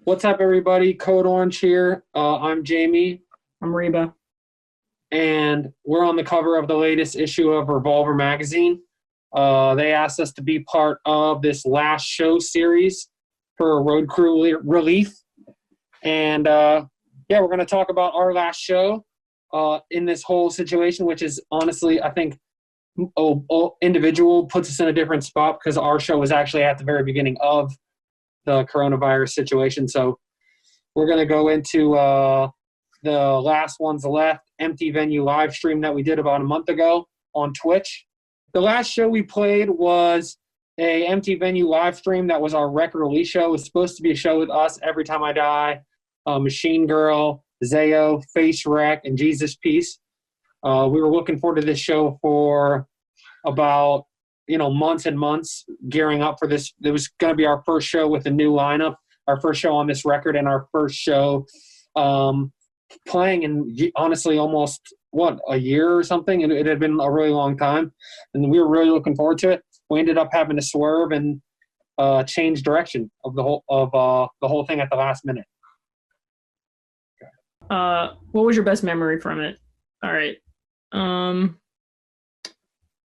What's up, everybody? Code Orange here. I'm Jami, I'm Reba. and we're on the cover of the latest issue of Revolver magazine. They asked us to be part of this last show series for road crew relief. And we're going to talk about our last show in this whole situation, which is honestly, I think, individual puts us in a different spot because our show was actually at the very beginning of the coronavirus situation. So we're going to go into the last ones left empty venue live stream that we did about a month ago on Twitch. The last show we played was a empty venue live stream that was our record release show. It was supposed to be a show with us, Every Time I Die, Machine Girl, Zayo, Face Wreck, and Jesus Peace. We were looking forward to this show for about months and months, gearing up for this. It was going to be our first show with a new lineup, our first show on this record, and our first show playing in, honestly, almost, a year or something. It had been a really long time, and we were really looking forward to it. We ended up having to swerve and change direction of the whole thing at the last minute. What was your best memory from it? All right.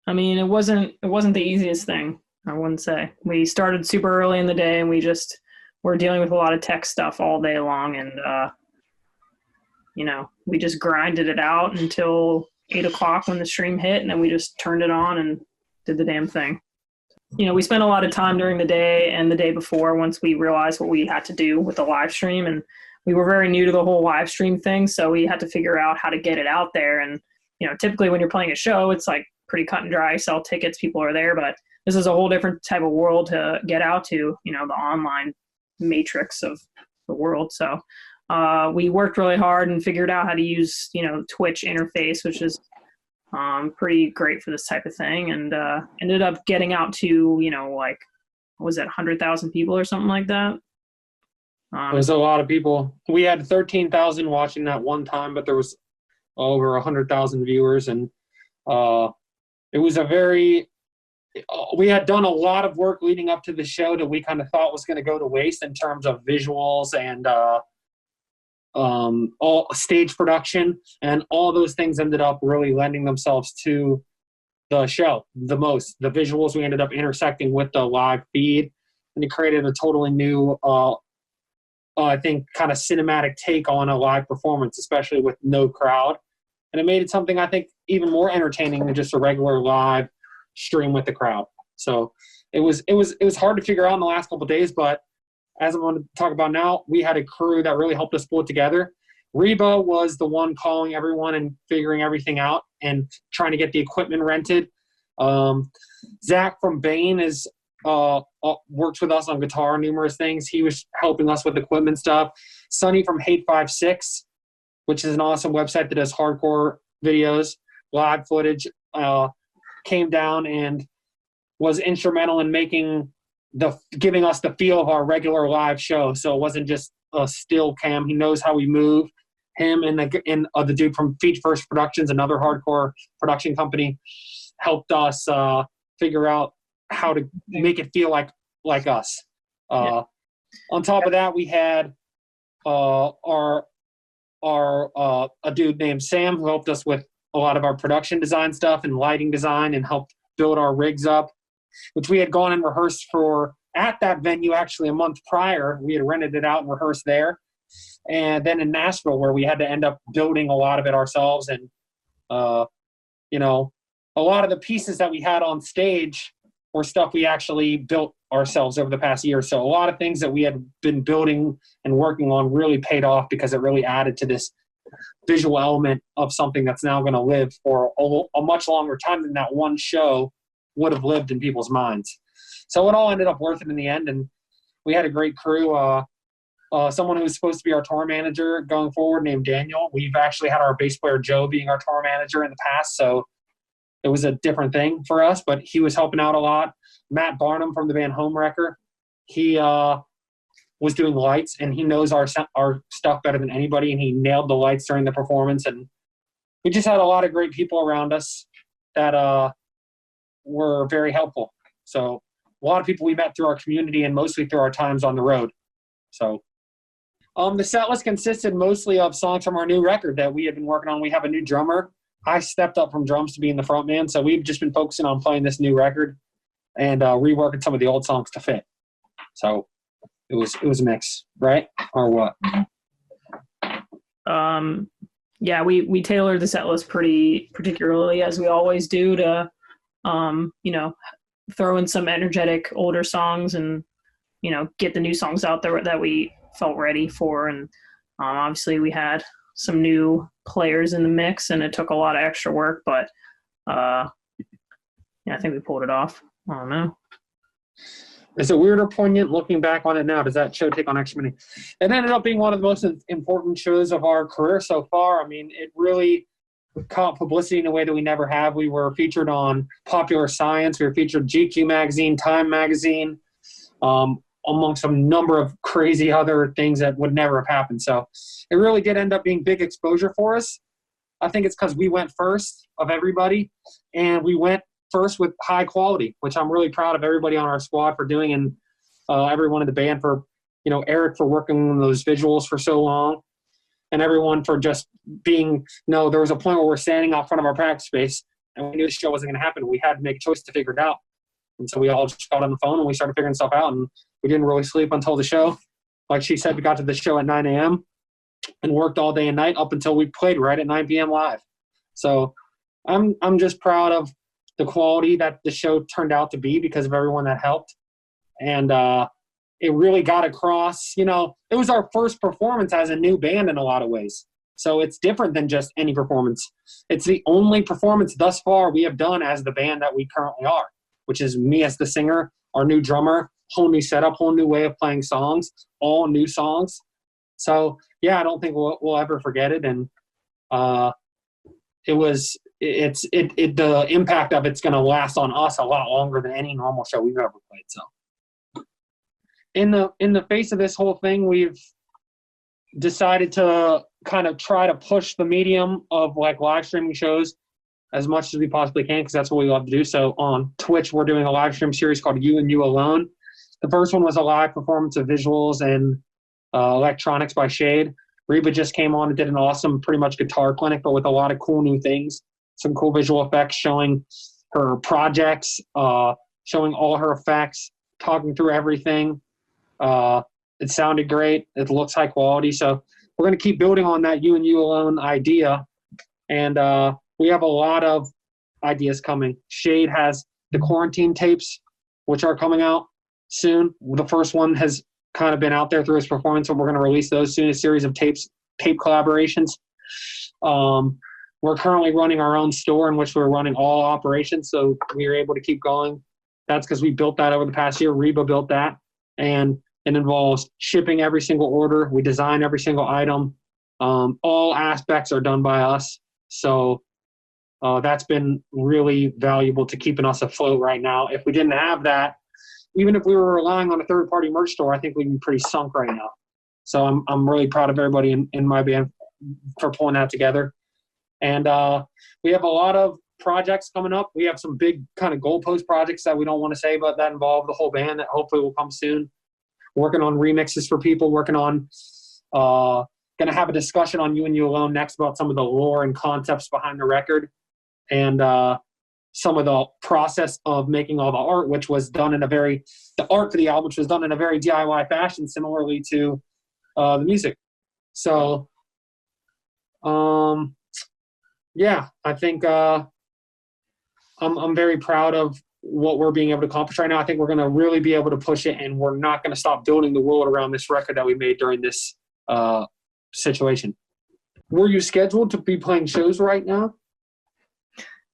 I mean, it wasn't the easiest thing, I wouldn't say. We started super early in the day, and we just were dealing with a lot of tech stuff all day long, and we just grinded it out until 8 o'clock when the stream hit, and then we just turned it on and did the damn thing. We spent a lot of time during the day and the day before once we realized what we had to do with the live stream, and we were very new to the whole live stream thing, so we had to figure out how to get it out there. And typically when you're playing a show, it's like pretty cut and dry, sell tickets, people are there, but this is a whole different type of world to get out to, the online matrix of the world. So we worked really hard and figured out how to use, Twitch interface, which is pretty great for this type of thing, and ended up getting out to, what was it, 100,000 people or something like that? It was a lot of people. We had 13,000 watching that one time, but there was over 100,000 viewers, and it was we had done a lot of work leading up to the show that we kind of thought was going to go to waste in terms of visuals and all stage production, and all those things ended up really lending themselves to the show the most. The visuals, we ended up intersecting with the live feed, and it created a totally new I think kind of cinematic take on a live performance, especially with no crowd. And it made it something I think even more entertaining than just a regular live stream with the crowd. So it was hard to figure out in the last couple of days, but as I'm going to talk about now, we had a crew that really helped us pull it together. Reba was the one calling everyone and figuring everything out and trying to get the equipment rented. Zach from Bane works with us on guitar and numerous things. He was helping us with equipment stuff. Sonny from Hate56, which is an awesome website that does hardcore videos, live footage, came down and was instrumental in giving us the feel of our regular live show. So it wasn't just a still cam. He knows how we move. Him and the dude from Feet First Productions, another hardcore production company, helped us figure out how to make it feel like us. On top of that, we had a dude named Sam who helped us with a lot of our production design stuff and lighting design, and helped build our rigs up, which we had gone and rehearsed for at that venue actually a month prior. We had rented it out and rehearsed there. And then in Nashville, where we had to end up building a lot of it ourselves. And, a lot of the pieces that we had on stage were stuff we actually built ourselves over the past year. So a lot of things that we had been building and working on really paid off, because it really added to this visual element of something that's now going to live for a much longer time than that one show would have lived in people's minds. So it all ended up worth it in the end, and we had a great crew. Someone who was supposed to be our tour manager going forward named Daniel. We've actually had our bass player Joe being our tour manager in the past, so it was a different thing for us, but he was helping out a lot. Matt Barnum from the band Homewrecker, he was doing lights, and he knows our stuff better than anybody, and he nailed the lights during the performance. And we just had a lot of great people around us that were very helpful. So a lot of people we met through our community and mostly through our times on the road. So The set list consisted mostly of songs from our new record that we had been working on. We have a new drummer. I stepped up from drums to being the front man, so we've just been focusing on playing this new record and reworking some of the old songs to fit. So it was a mix, right? Or what? Yeah, we tailored the set list pretty particularly, as we always do, to throw in some energetic older songs and get the new songs out there that we felt ready for. And obviously we had some new players in the mix, and it took a lot of extra work, but I think we pulled it off. I don't know. Is it weird or poignant looking back on it now? Does that show take on extra meaning? It ended up being one of the most important shows of our career so far. I mean, it really caught publicity in a way that we never have. We were featured on Popular Science. We were featured GQ magazine, Time magazine, amongst a number of crazy other things that would never have happened. So it really did end up being big exposure for us. I think it's because we went first of everybody, and we went first with high quality, which I'm really proud of everybody on our squad for doing, and everyone in the band for, Eric for working on those visuals for so long, and everyone for just being, there was a point where we're standing out front of our practice space, and we knew the show wasn't going to happen. We had to make a choice to figure it out. And so we all just got on the phone and we started figuring stuff out, and we didn't really sleep until the show. Like she said, we got to the show at 9 a.m. and worked all day and night up until we played right at 9 p.m. live. So I'm just proud of the quality that the show turned out to be because of everyone that helped. And it really got across, it was our first performance as a new band in a lot of ways. So it's different than just any performance. It's the only performance thus far we have done as the band that we currently are, which is me as the singer, our new drummer, whole new setup, whole new way of playing songs, all new songs. So, yeah, I don't think we'll ever forget it. And the impact of it's going to last on us a lot longer than any normal show we've ever played. So in the face of this whole thing, we've decided to kind of try to push the medium of like live streaming shows as much as we possibly can, because that's what we love to do. So on Twitch, we're doing a live stream series called You and You Alone. The first one was a live performance of visuals and electronics by Shade. Reba just came on and did an awesome, pretty much guitar clinic, but with a lot of cool new things. Some cool visual effects showing her projects, showing all her effects, talking through everything. It sounded great. It looks high quality. So we're going to keep building on that You and You Alone idea. And we have a lot of ideas coming. Shade has the quarantine tapes, which are coming out soon. The first one has kind of been out there through his performance, and we're going to release those soon, a series of tape collaborations. We're currently running our own store in which we're running all operations, so we are able to keep going. That's because we built that over the past year. Reba built that, and it involves shipping every single order. We design every single item. All aspects are done by us. So that's been really valuable to keeping us afloat right now. If we didn't have that, even if we were relying on a third-party merch store, I think we'd be pretty sunk right now. So I'm really proud of everybody in my band for pulling that together. And we have a lot of projects coming up. We have some big kind of goalpost projects that we don't want to say, but that involve the whole band that hopefully will come soon. Working on remixes for people, working on going to have a discussion on You and You Alone next about some of the lore and concepts behind the record, and some of the process of making all the art, which was done in the art for the album, which was done in a very DIY fashion, similarly to the music. So, yeah, I think I'm very proud of what we're being able to accomplish right now. I think we're going to really be able to push it, and we're not going to stop building the world around this record that we made during this situation. Were you scheduled to be playing shows right now?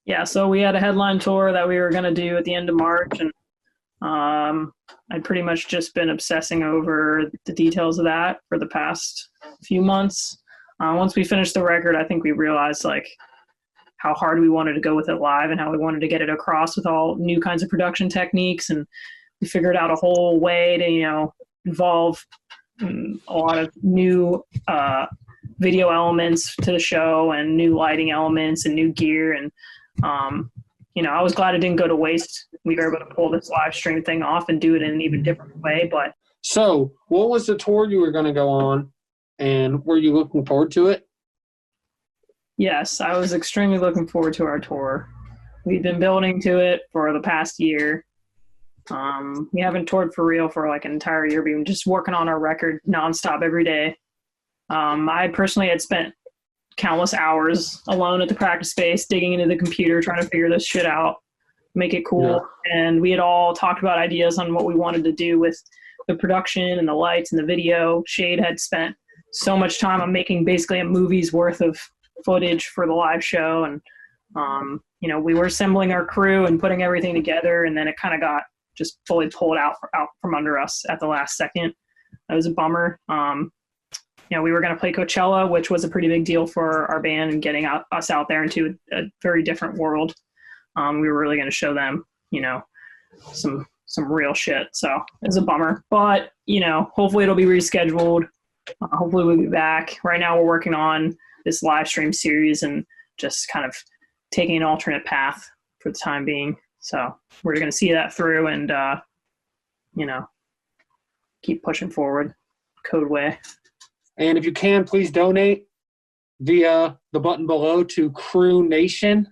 Yeah, so we had a headline tour that we were going to do at the end of March, and I'd pretty much just been obsessing over the details of that for the past few months. Once we finished the record, I think we realized like how hard we wanted to go with it live and how we wanted to get it across with all new kinds of production techniques, and we figured out a whole way to involve a lot of new video elements to the show and new lighting elements and new gear. And I was glad it didn't go to waste. We were able to pull this live stream thing off and do it in an even different way. But so what was the tour you were going to go on? And were you looking forward to it? Yes, I was extremely looking forward to our tour. We've been building to it for the past year. We haven't toured for real for like an entire year. We've been just working on our record nonstop every day. I personally had spent countless hours alone at the practice space, digging into the computer, trying to figure this shit out, make it cool. Yeah. And we had all talked about ideas on what we wanted to do with the production and the lights and the video. Shade had spent so much time on making basically a movie's worth of footage for the live show. And, we were assembling our crew and putting everything together. And then it kind of got just fully pulled out from under us at the last second. That was a bummer. We were going to play Coachella, which was a pretty big deal for our band and getting us out there into a very different world. We were really going to show them, some real shit. So it was a bummer, but hopefully it'll be rescheduled. Hopefully we'll be back. Right now we're working on this live stream series and just kind of taking an alternate path for the time being. So we're going to see that through and, keep pushing forward code way. And if you can, please donate via the button below to Crew Nation.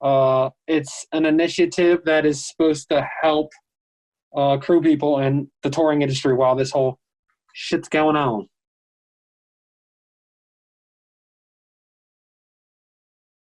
It's an initiative that is supposed to help crew people and the touring industry while this whole shit's going on.